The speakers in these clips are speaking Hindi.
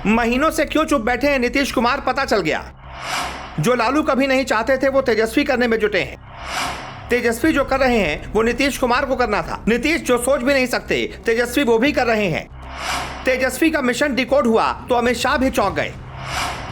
महीनों से क्यों चुप बैठे हैं नीतीश कुमार, पता चल गया। जो लालू कभी नहीं चाहते थे वो तेजस्वी करने में जुटे हैं। तेजस्वी जो कर रहे हैं वो नीतीश कुमार को करना था। नीतीश जो सोच भी नहीं सकते तेजस्वी वो भी कर रहे हैं। तेजस्वी का मिशन डिकोड हुआ तो अमित शाह भी चौंक गए।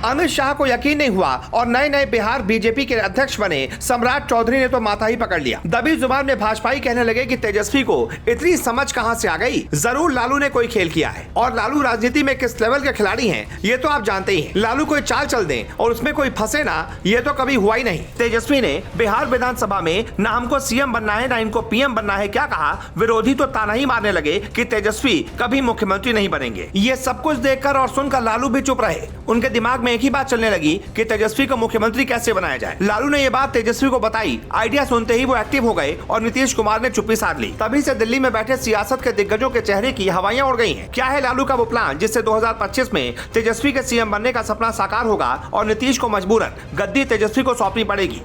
अमित शाह को यकीन नहीं हुआ और नए नए बिहार बीजेपी के अध्यक्ष बने सम्राट चौधरी ने तो माथा ही पकड़ लिया। दबी जुबान में भाजपाई कहने लगे कि तेजस्वी को इतनी समझ कहां से आ गई। जरूर लालू ने कोई खेल किया है और लालू राजनीति में किस लेवल के खिलाड़ी हैं ये तो आप जानते ही हैं। लालू कोई चाल चल दें और उसमें कोई फंसे ना, ये तो कभी हुआ ही नहीं। तेजस्वी ने बिहार विधानसभा में ना हमको सीएम बनना है ना इनको पीएम बनना है क्या कहा। विरोधी तो ताना ही मारने लगे कि तेजस्वी कभी मुख्यमंत्री नहीं बनेंगे। ये सब कुछ देखकर और सुनकर लालू भी चुप रहे। उनके दिमाग में एक ही बात चलने लगी कि तेजस्वी को मुख्यमंत्री कैसे बनाया जाए। लालू ने यह बात तेजस्वी को बताई। आइडिया सुनते ही वो एक्टिव हो गए और नीतीश कुमार ने चुप्पी साध ली। तभी से दिल्ली में बैठे सियासत के दिग्गजों के चेहरे की हवाइयां उड़ गई हैं। क्या है लालू का वो प्लान जिससे 2025 में तेजस्वी के सीएम बनने का सपना साकार होगा और नीतीश को मजबूरन गद्दी तेजस्वी को सौंपनी पड़ेगी।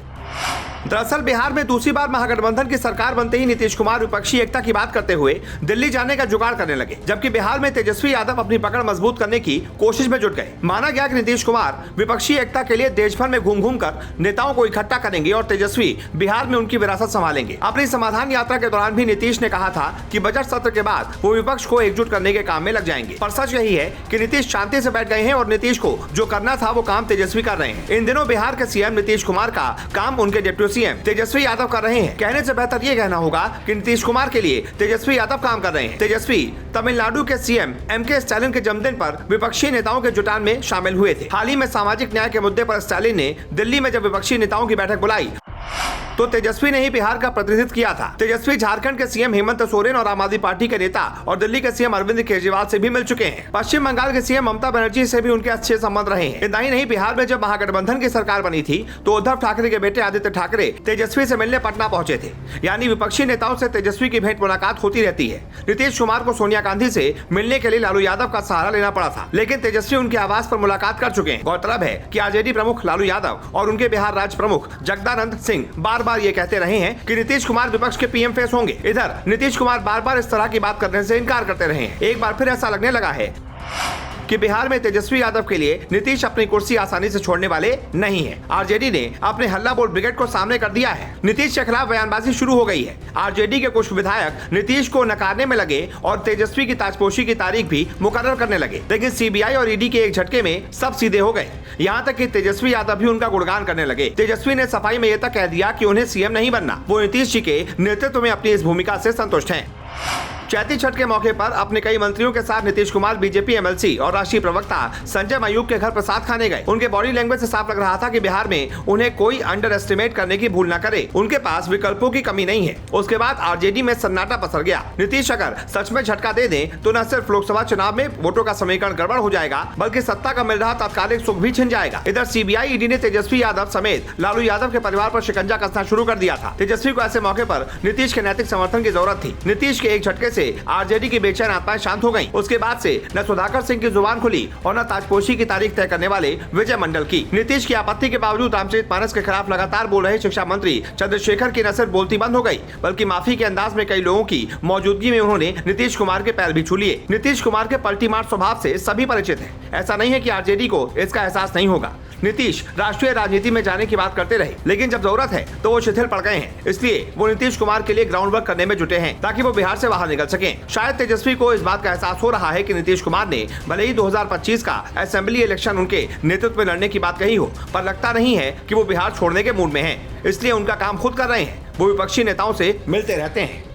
दरअसल बिहार में दूसरी बार महागठबंधन की सरकार बनते ही नीतीश कुमार विपक्षी एकता की बात करते हुए दिल्ली जाने का जुगाड़ करने लगे, जबकि बिहार में तेजस्वी यादव अपनी पकड़ मजबूत करने की कोशिश में जुट गए। माना गया कि नीतीश कुमार विपक्षी एकता के लिए देश भर में घूम घूम कर नेताओं को इकट्ठा करेंगे और तेजस्वी बिहार में उनकी विरासत संभालेंगे। अपनी समाधान यात्रा के दौरान भी नीतीश ने कहा था कि बजट सत्र के बाद वो विपक्ष को एकजुट करने के काम में लग जाएंगे। पर सच यही है कि नीतीश शांति से बैठ गए हैं और नीतीश को जो करना था वो काम तेजस्वी कर रहे हैं। इन दिनों बिहार के सीएम नीतीश कुमार का काम उनके डिप्टी सीएम तेजस्वी यादव कर रहे हैं। कहने से बेहतर ये कहना होगा कि नीतीश कुमार के लिए तेजस्वी यादव काम कर रहे हैं। तेजस्वी तमिलनाडु के सीएम एमके स्टालिन के जन्मदिन पर विपक्षी नेताओं के जुटान में शामिल हुए थे। हाल ही में सामाजिक न्याय के मुद्दे पर स्टालिन ने दिल्ली में जब विपक्षी नेताओं की बैठक बुलाई तो तेजस्वी ने ही बिहार का प्रतिनिधित्व किया था। तेजस्वी झारखंड के सीएम हेमंत सोरेन और आम आदमी पार्टी के नेता और दिल्ली के सीएम अरविंद केजरीवाल से भी मिल चुके हैं। पश्चिम बंगाल के सीएम ममता बनर्जी से भी उनके अच्छे संबंध रहे हैं। इतना ही नहीं, बिहार में जब महागठबंधन की सरकार बनी थी तो उद्धव ठाकरे के बेटे आदित्य ठाकरे तेजस्वी से मिलने पटना पहुंचे थे। यानी विपक्षी नेताओं से तेजस्वी की भेंट मुलाकात होती रहती है। नीतीश कुमार को सोनिया गांधी से मिलने के लिए लालू यादव का सहारा लेना पड़ा था, लेकिन तेजस्वी उनके आवास पर मुलाकात कर चुके हैं। गौरतलब है कि आरजेडी प्रमुख लालू यादव और उनके बिहार राज्य प्रमुख जगदानंद सिंह बार बार ये कहते रहे हैं कि नीतीश कुमार विपक्ष के पीएम फेस होंगे। इधर नीतीश कुमार बार बार इस तरह की बात करने से इनकार करते रहे हैं। एक बार फिर ऐसा लगने लगा है कि बिहार में तेजस्वी यादव के लिए नीतीश अपनी कुर्सी आसानी से छोड़ने वाले नहीं है। आरजेडी ने अपने हल्ला बोल ब्रिगेड को सामने कर दिया है। नीतीश के खिलाफ बयानबाजी शुरू हो गई है। आरजेडी के कुछ विधायक नीतीश को नकारने में लगे और तेजस्वी की ताजपोशी की तारीख भी मुकर्रर करने लगे, लेकिन सीबीआई और ईडी के एक झटके में सब सीधे हो गए। यहाँ तक कि तेजस्वी यादव भी उनका गुणगान करने लगे। तेजस्वी ने सफाई में यह तक कह दिया कि उन्हें सीएम नहीं बनना, वो नीतीश जी के नेतृत्व में अपनी इस भूमिका से संतुष्ट हैं। चैती छठ के मौके पर अपने कई मंत्रियों के साथ नीतीश कुमार बीजेपी एमएलसी और राष्ट्रीय प्रवक्ता संजय मयूख के घर प्रसाद खाने गए। उनके बॉडी लैंग्वेज से साफ लग रहा था कि बिहार में उन्हें कोई अंडर एस्टिमेट करने की भूल न करे। उनके पास विकल्पों की कमी नहीं है। उसके बाद आरजेडी में सन्नाटा पसर गया। नीतीश अगर सच में झटका दे दें तो न सिर्फ लोकसभा चुनाव में वोटों का समीकरण गड़बड़ हो जाएगा, बल्कि सत्ता का मिल रहा तात्कालिक सुख भी छिन जाएगा। इधर सीबीआई ईडी ने तेजस्वी यादव समेत लालू यादव के परिवार पर शिकंजा कसना शुरू कर दिया था। तेजस्वी को ऐसे मौके पर नीतीश के नैतिक समर्थन की जरूरत थी। नीतीश के एक झटके से आरजेडी की बेचैन आत्माएं शांत हो गईं। उसके बाद से न सुधाकर सिंह की जुबान खुली और न ताजपोशी की तारीख तय करने वाले विजय मंडल की। नीतीश की आपत्ति के बावजूद रामचरितमानस के खिलाफ लगातार बोल रहे शिक्षा मंत्री चंद्रशेखर की न सिर्फ बोलती बंद हो गई, बल्कि माफी के अंदाज में कई लोगों की मौजूदगी में उन्होंने नीतीश कुमार के पैर भी छू लिए। नीतीश कुमार के पलटी मार स्वभाव से सभी परिचित हैं। ऐसा नहीं है कि आरजेडी को इसका एहसास नहीं होगा। नीतीश राष्ट्रीय राजनीति में जाने की बात करते रहे, लेकिन जब जरूरत है तो वो शिथिल पड़ गए हैं। इसलिए वो नीतीश कुमार के लिए ग्राउंड वर्क करने में जुटे हैं ताकि वो बिहार से बाहर निकल सकें। शायद तेजस्वी को इस बात का एहसास हो रहा है कि नीतीश कुमार ने भले ही 2025 का असेंबली इलेक्शन उनके नेतृत्व में लड़ने की बात कही हो, पर लगता नहीं है कि वो बिहार छोड़ने के मूड में हैं। इसलिए उनका काम खुद कर रहे हैं। वो विपक्षी नेताओं से मिलते रहते हैं।